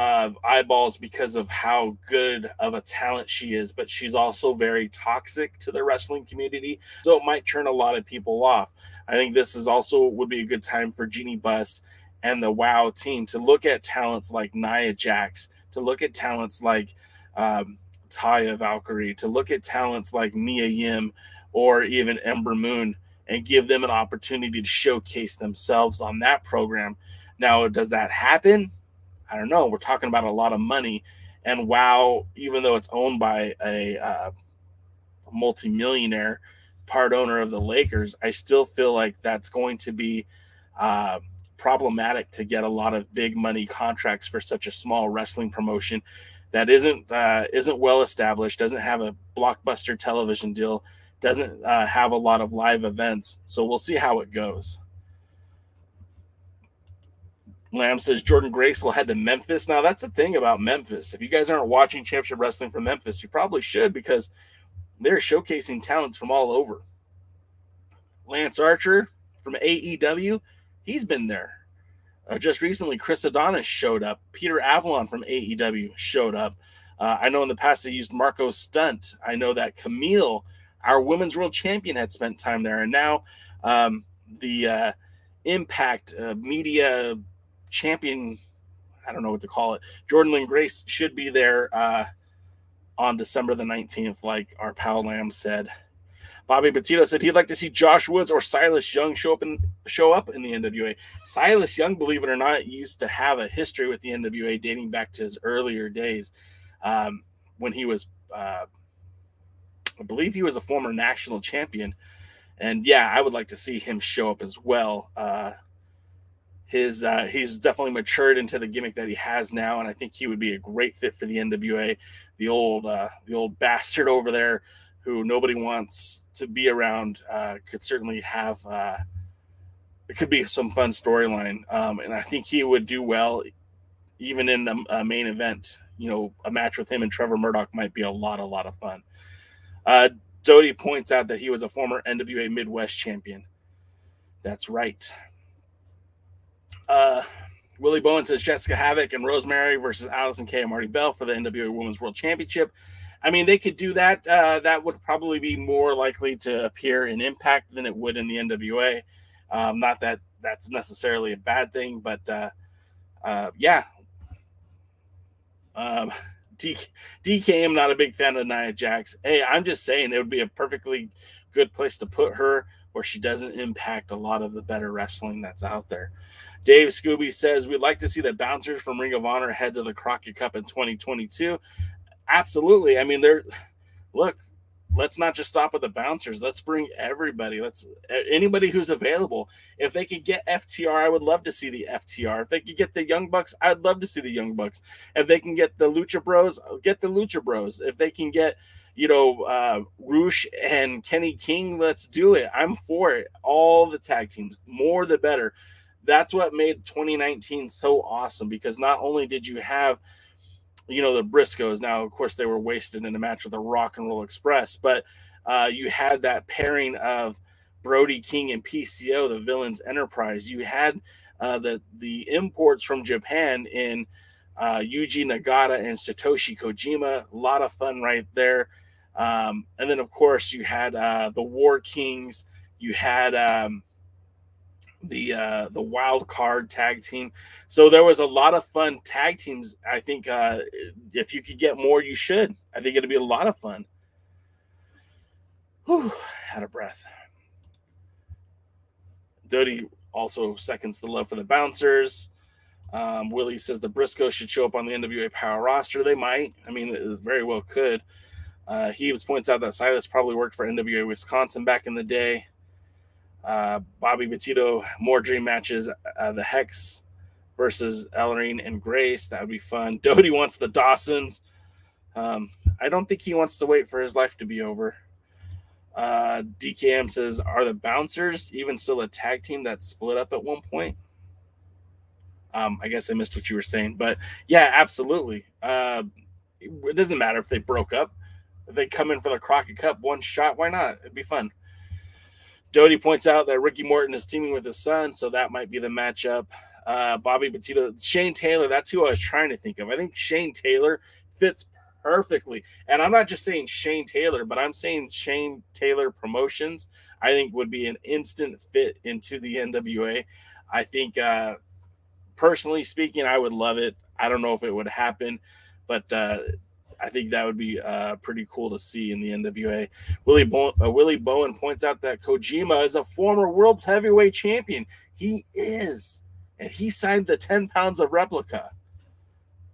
eyeballs because of how good of a talent she is, but she's also very toxic to the wrestling community, so it might turn a lot of people off. I think this is also would be a good time for Jeannie Buss and the WOW team to look at talents like Nia Jax, to look at talents like Taya Valkyrie, to look at talents like Mia Yim or even Ember Moon, and give them an opportunity to showcase themselves on that program. Now, does that happen? I don't know. We're talking about a lot of money, and WOW, even though it's owned by a multimillionaire, part owner of the Lakers, I still feel like that's going to be problematic to get a lot of big money contracts for such a small wrestling promotion that isn't well established, doesn't have a blockbuster television deal, doesn't have a lot of live events. So we'll see how it goes. Lamb says Jordan Grace will head to Memphis. Now, that's the thing about Memphis. If you guys aren't watching Championship Wrestling from Memphis, you probably should, because they're showcasing talents from all over. Lance Archer from AEW, he's been there. Just recently, Chris Adonis showed up. Peter Avalon from AEW showed up. I know in the past they used Marco Stunt. I know that Kamille, our women's world champion, had spent time there. And now the Impact Media champion, I don't know what to call it, Jordan Lynn Grace, should be there on December the 19th, like our pal Lamb said. Bobby Petito said he'd like to see Josh Woods or Silas Young show up in the NWA. Silas Young, believe it or not, used to have a history with the NWA dating back to his earlier days when he was, I believe he was a former national champion. And yeah, I would like to see him show up as well. He's definitely matured into the gimmick that he has now, and I think he would be a great fit for the NWA. The old bastard over there who nobody wants to be around could certainly have it could be some fun storyline, and I think he would do well even in the main event. You know, a match with him and Trevor Murdoch might be a lot of fun. Doty points out that he was a former NWA Midwest champion. That's right. Willie Bowen says Jessica Havoc and Rosemary versus Allison Kay and Marty Bell for the NWA Women's World Championship. I mean, they could do that. That would probably be more likely to appear in Impact than it would in the NWA. Not that that's necessarily a bad thing, but yeah. DK, I'm not a big fan of Nia Jax. Hey, I'm just saying it would be a perfectly good place to put her where she doesn't impact a lot of the better wrestling that's out there. Dave Scooby says we'd like to see the bouncers from Ring of Honor head to the Crockett Cup in 2022. Absolutely. I mean, let's not just stop with the bouncers. Let's bring everybody. Anybody who's available. If they could get FTR, I would love to see the FTR. If they could get the Young Bucks, I'd love to see the Young Bucks. If they can get the Lucha Bros, get the Lucha Bros. If they can get, Roosh and Kenny King, let's do it. I'm for it. All the tag teams, more the better. That's what made 2019 so awesome, because not only did you have, the Briscoes. Now, of course, they were wasted in a match with the Rock and Roll Express, but you had that pairing of Brody King and PCO, the Villains Enterprise. You had the imports from Japan in Yuji Nagata and Satoshi Kojima. A lot of fun right there. And then, of course, you had the War Kings. You had the wild card tag team. So there was a lot of fun tag teams. I think if you could get more, you should. I think it'd be a lot of fun. Whew, out of breath. Doty also seconds the love for the bouncers. Willie says the Briscoes should show up on the NWA Power roster. They might. I mean, it very well could. He points out that Silas probably worked for NWA Wisconsin back in the day. Bobby Petito, more dream matches. The Hex versus Ellerine and Grace. That would be fun. Doty wants the Dawsons. I don't think he wants to wait for his life to be over. DKM says, are the bouncers even still a tag team that split up at one point? I guess I missed what you were saying, but yeah, absolutely. It doesn't matter if they broke up. If they come in for the Crockett Cup one shot, why not? It'd be fun. Doty points out that Ricky Morton is teaming with his son, so that might be the matchup. Bobby Petito, Shane Taylor, that's who I was trying to think of. I think Shane Taylor fits perfectly. And I'm not just saying Shane Taylor, but I'm saying Shane Taylor Promotions, I think would be an instant fit into the NWA. I think, personally speaking, I would love it. I don't know if it would happen, but I think that would be pretty cool to see in the NWA. Willie Bowen points out that Kojima is a former world's heavyweight champion. He is. And he signed the 10 pounds of replica.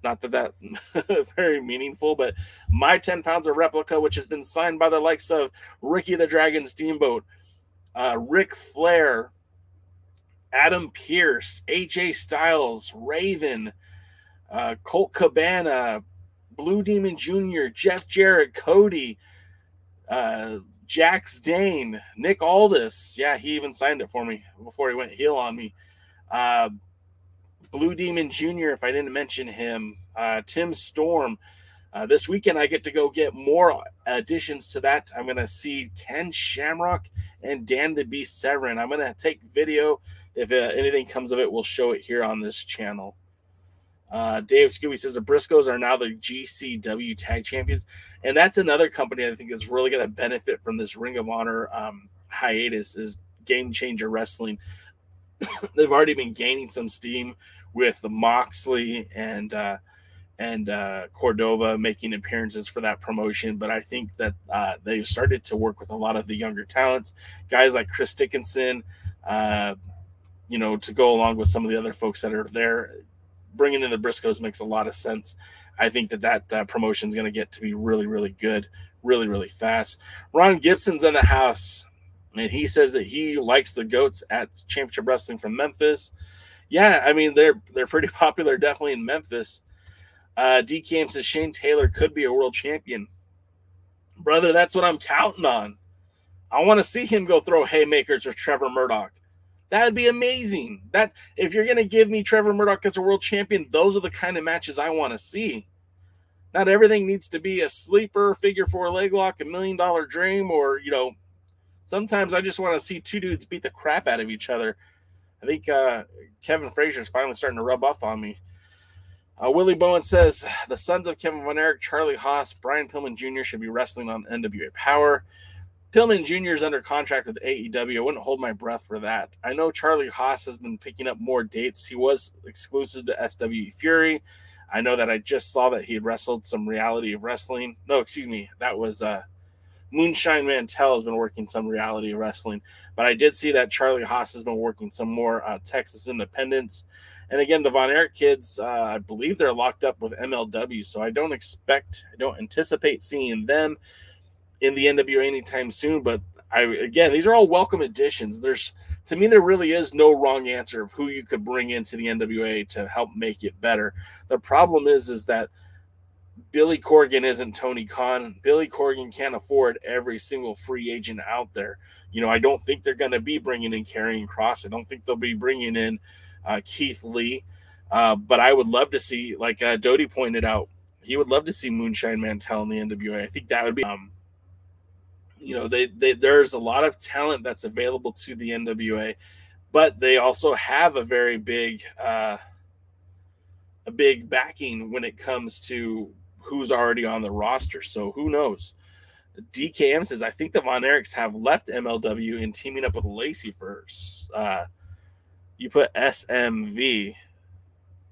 Not that that's very meaningful, but my 10 pounds of replica, which has been signed by the likes of Ricky the Dragon Steamboat, Ric Flair, Adam Pearce, AJ Styles, Raven, Colt Cabana, Blue Demon Jr., Jeff Jarrett, Cody, Jax Dane, Nick Aldis. Yeah, he even signed it for me before he went heel on me. Blue Demon Jr., if I didn't mention him, Tim Storm. This weekend, I get to go get more additions to that. I'm going to see Ken Shamrock and Dan the Beast Severin. I'm going to take video. If anything comes of it, we'll show it here on this channel. Dave Scooby says the Briscoes are now the GCW Tag Champions. And that's another company I think is really going to benefit from this Ring of Honor hiatus is Game Changer Wrestling. They've already been gaining some steam with Moxley and Cordova making appearances for that promotion. But I think that they've started to work with a lot of the younger talents, guys like Chris Dickinson, to go along with some of the other folks that are there. Bringing in the Briscoes makes a lot of sense. I think that promotion is going to get to be really, really good, really, really fast. Ron Gibson's in the house, and he says that he likes the GOATs at Championship Wrestling from Memphis. Yeah, I mean, they're pretty popular, definitely in Memphis. DKM says Shane Taylor could be a world champion. Brother, that's what I'm counting on. I want to see him go throw haymakers with Trevor Murdoch. That would be amazing. That if you're going to give me Trevor Murdoch as a world champion, those are the kind of matches I want to see. Not everything needs to be a sleeper, figure four leg lock, $1 million dream, or, sometimes I just want to see two dudes beat the crap out of each other. I think Kevin Frazier is finally starting to rub off on me. Willie Bowen says the sons of Kevin Von Erich, Charlie Haas, Brian Pillman Jr. should be wrestling on NWA Power. Pillman Jr. is under contract with AEW. I wouldn't hold my breath for that. I know Charlie Haas has been picking up more dates. He was exclusive to SWE Fury. I know that I just saw that he had wrestled some Reality of Wrestling. No, excuse me. That was Moonshine Mantell has been working some Reality of Wrestling. But I did see that Charlie Haas has been working some more Texas Independence. And again, the Von Erich kids, I believe they're locked up with MLW. So I don't anticipate seeing them in the NWA anytime soon, but these are all welcome additions. To me, there really is no wrong answer of who you could bring into the NWA to help make it better. The problem is that Billy Corgan isn't Tony Khan. Billy Corgan can't afford every single free agent out there. I don't think they're going to be bringing in Karrion Kross. I don't think they'll be bringing in Keith Lee. But I would love to see, like Doty pointed out, he would love to see Moonshine Mantell in the NWA. I think that would be there's a lot of talent that's available to the NWA, but they also have a very big backing when it comes to who's already on the roster. So who knows? DKM says, I think the Von Erichs have left MLW and teaming up with Lacey first. You put SMV,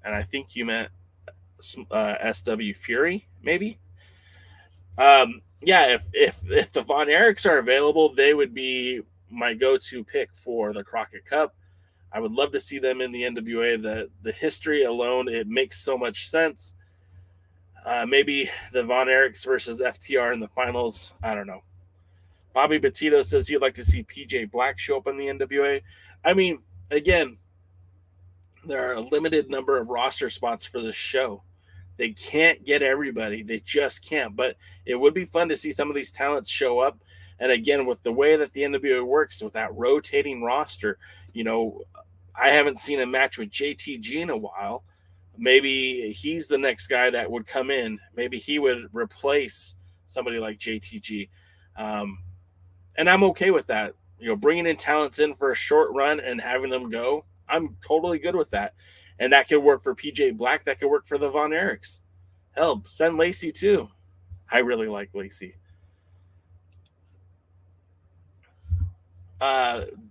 and I think you meant SW Fury, maybe. Yeah, if the Von Erichs are available, they would be my go-to pick for the Crockett Cup. I would love to see them in the NWA. The history alone, it makes so much sense. Maybe the Von Erichs versus FTR in the finals. I don't know. Bobby Petito says he'd like to see PJ Black show up in the NWA. I mean, again, there are a limited number of roster spots for this show. They can't get everybody. They just can't. But it would be fun to see some of these talents show up. And again, with the way that the NWA works, with that rotating roster, you know, I haven't seen a match with JTG in a while. Maybe he's the next guy that would come in. Maybe he would replace somebody like JTG. And I'm okay with that. You know, bringing in talents in for a short run and having them go, I'm totally good with that. And that could work for PJ Black. That could work for the Von Erichs. Hell, send Lacey too. I really like Lacey.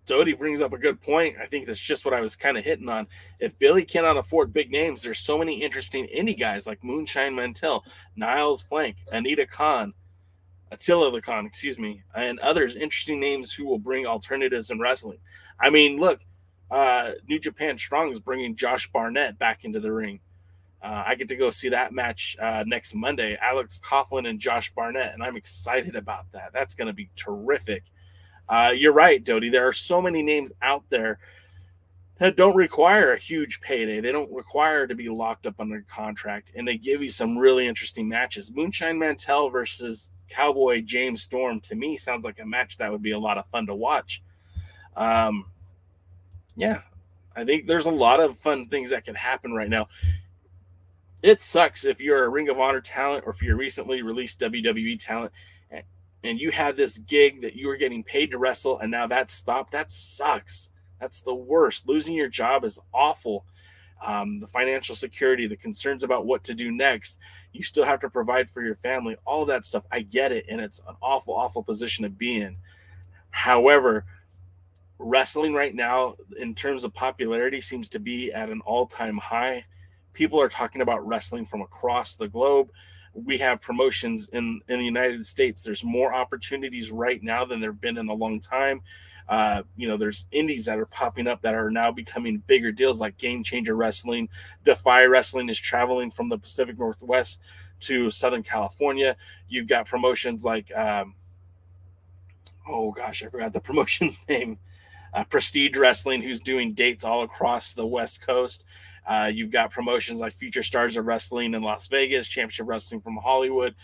Doty brings up a good point. I think that's just what I was kind of hitting on. If Billy cannot afford big names, there's so many interesting indie guys like Moonshine Mantell, Niles Plank, Anita Khan, Attila the Khan, and others interesting names who will bring alternatives in wrestling. I mean, look, New Japan Strong is bringing Josh Barnett back into the ring. I get to go see that match next Monday, Alex Coughlin and Josh Barnett, and I'm excited about that. That's going to be terrific. You're right, Doty. There are so many names out there that don't require a huge payday. They don't require to be locked up under contract, and they give you some really interesting matches. Moonshine Mantell versus Cowboy James Storm, to me, sounds like a match that would be a lot of fun to watch. Yeah, I think there's a lot of fun things that can happen right now. It sucks if you're a Ring of Honor talent or if you're recently released WWE talent and you had this gig that you were getting paid to wrestle and now that's stopped. That sucks. That's the worst. Losing your job is awful. The financial security, the concerns about what to do next. You still have to provide for your family, all of that stuff. I get it, and it's an awful, awful position to be in. However, wrestling right now, in terms of popularity, seems to be at an all-time high. People are talking about wrestling from across the globe. We have promotions in the United States. There's more opportunities right now than there have been in a long time. There's indies that are popping up that are now becoming bigger deals, like Game Changer Wrestling. Defy Wrestling is traveling from the Pacific Northwest to Southern California. You've got promotions like, I forgot the promotion's name. Prestige Wrestling, who's doing dates all across the West Coast. You've got promotions like Future Stars of Wrestling in Las Vegas, Championship Wrestling from Hollywood,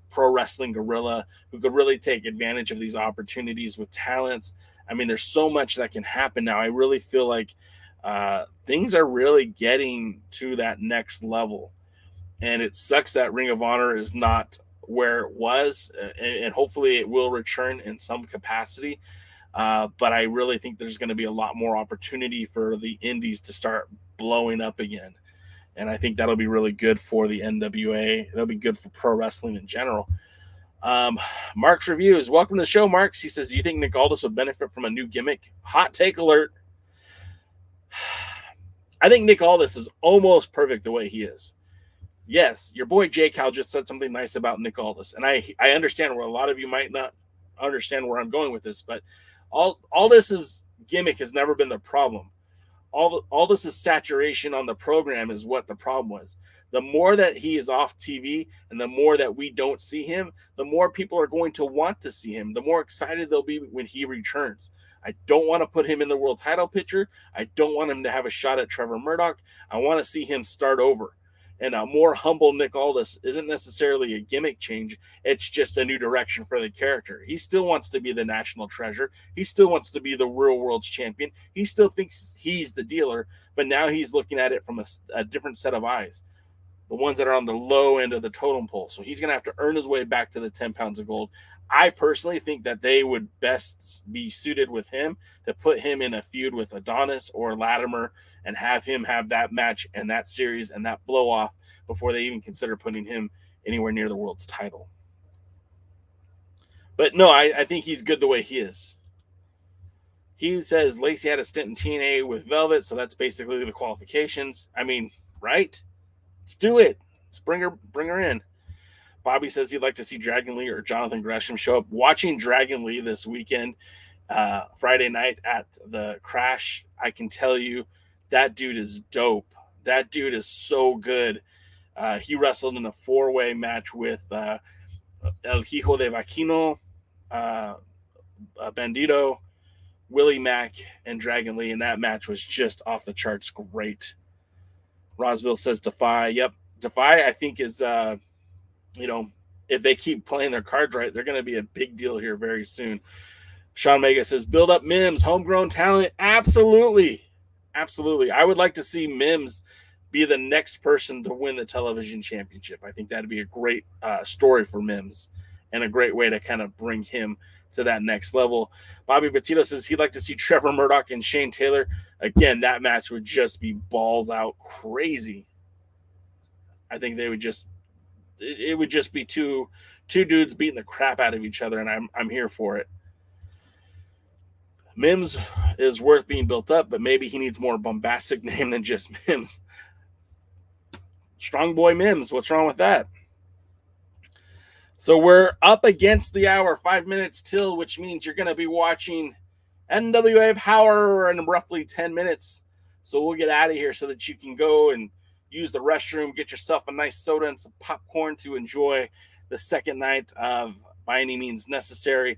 Pro Wrestling Guerrilla, who could really take advantage of these opportunities with talents. I mean, there's so much that can happen now. I really feel like things are really getting to that next level. And it sucks that Ring of Honor is not where it was, and hopefully it will return in some capacity. But I really think there's going to be a lot more opportunity for the indies to start blowing up again. And I think that'll be really good for the NWA. That'll be good for pro wrestling in general. Mark's Reviews. Welcome to the show, Marks. He says, do you think Nick Aldis would benefit from a new gimmick? Hot take alert. I think Nick Aldis is almost perfect the way he is. Yes, your boy J. Cal just said something nice about Nick Aldis. And I understand where a lot of you might not understand where I'm going with this, but Aldis's gimmick has never been the problem. Aldis's saturation on the program is what the problem was. The more that he is off TV and the more that we don't see him, the more people are going to want to see him, the more excited they'll be when he returns. I don't want to put him in the world title picture. I don't want him to have a shot at Trevor Murdoch. I want to see him start over. And a more humble Nick Aldis isn't necessarily a gimmick change. It's just a new direction for the character. He still wants to be the national treasure. He still wants to be the real world's champion. He still thinks he's the dealer, but now he's looking at it from a different set of eyes, the ones that are on the low end of the totem pole. So he's going to have to earn his way back to the 10 pounds of gold. I personally think that they would best be suited with him to put him in a feud with Adonis or Latimer and have him have that match and that series and that blow off before they even consider putting him anywhere near the world's title. But no, I think he's good the way he is. He says Lacey had a stint in TNA with Velvet, so that's basically the qualifications. I mean, right? Let's do it. Let's bring her in. Bobby says he'd like to see Dragon Lee or Jonathan Gresham show up. Watching Dragon Lee this weekend, Friday night at the Crash, I can tell you that dude is dope. That dude is so good. He wrestled in a 4-way match with El Hijo de Vaquino, Bandito, Willie Mack, and Dragon Lee, and that match was just off the charts great. Rosville says Defy. Yep, Defy I think is, if they keep playing their cards right, they're going to be a big deal here very soon. Sean Mega says, build up Mims, homegrown talent. Absolutely. Absolutely. I would like to see Mims be the next person to win the television championship. I think that'd be a great story for Mims and a great way to kind of bring him to that next level. Bobby Petito says he'd like to see Trevor Murdoch and Shane Taylor. Again, that match would just be balls out crazy. I think they would just, it would just be two dudes beating the crap out of each other, and I'm here for it. Mims is worth being built up, but maybe he needs more bombastic name than just Mims. Strong Boy Mims, what's wrong with that? So we're up against the hour, 5 minutes till, which means you're going to be watching NWA POWERRR in roughly 10 minutes. So we'll get out of here so that you can go and use the restroom, get yourself a nice soda and some popcorn to enjoy the second night of By Any Means Necessary.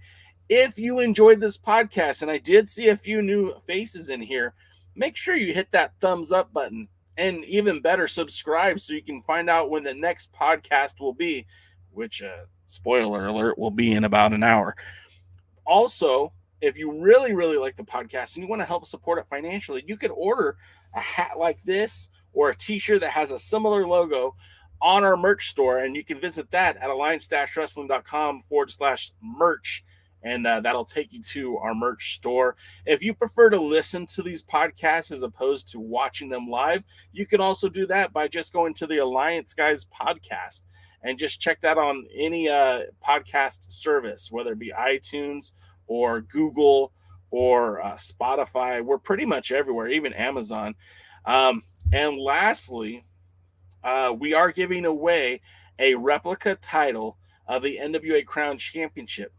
If you enjoyed this podcast, and I did see a few new faces in here, make sure you hit that thumbs up button, and even better, subscribe so you can find out when the next podcast will be, which, spoiler alert, will be in about an hour. Also, if you really, really like the podcast and you want to help support it financially, you could order a hat like this or a t-shirt that has a similar logo on our merch store, and you can visit that at alliance-wrestling.com/merch. And that'll take you to our merch store. If you prefer to listen to these podcasts as opposed to watching them live, you can also do that by just going to the Alliance Guys podcast and just check that on any podcast service, whether it be iTunes or Google or Spotify. We're pretty much everywhere, even Amazon. And lastly, we are giving away a replica title of the NWA Crown Championship.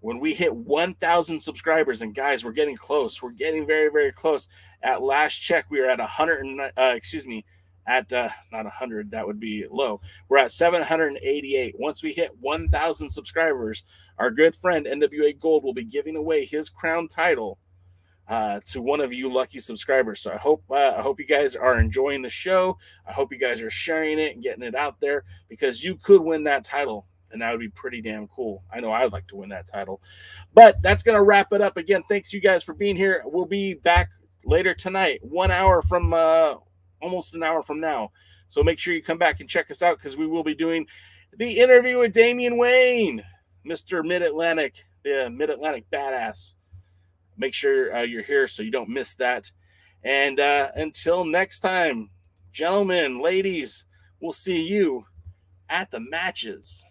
When we hit 1,000 subscribers, and guys, we're getting close. We're getting very, very close. At last check, we are at 100. Not 100. That would be low. We're at 788. Once we hit 1,000 subscribers, our good friend NWA Gold will be giving away his crown title to one of you lucky subscribers. So I hope you guys are enjoying the show. I hope you guys are sharing it and getting it out there, because you could win that title. And that would be pretty damn cool. I know I'd like to win that title. But that's going to wrap it up. Again, thanks you guys for being here. We'll be back later tonight, 1 hour from almost an hour from now. So make sure you come back and check us out, because we will be doing the interview with Damian Wayne, Mr. Mid-Atlantic, the Mid-Atlantic badass. Make sure you're here so you don't miss that. And until next time, gentlemen, ladies, we'll see you at the matches.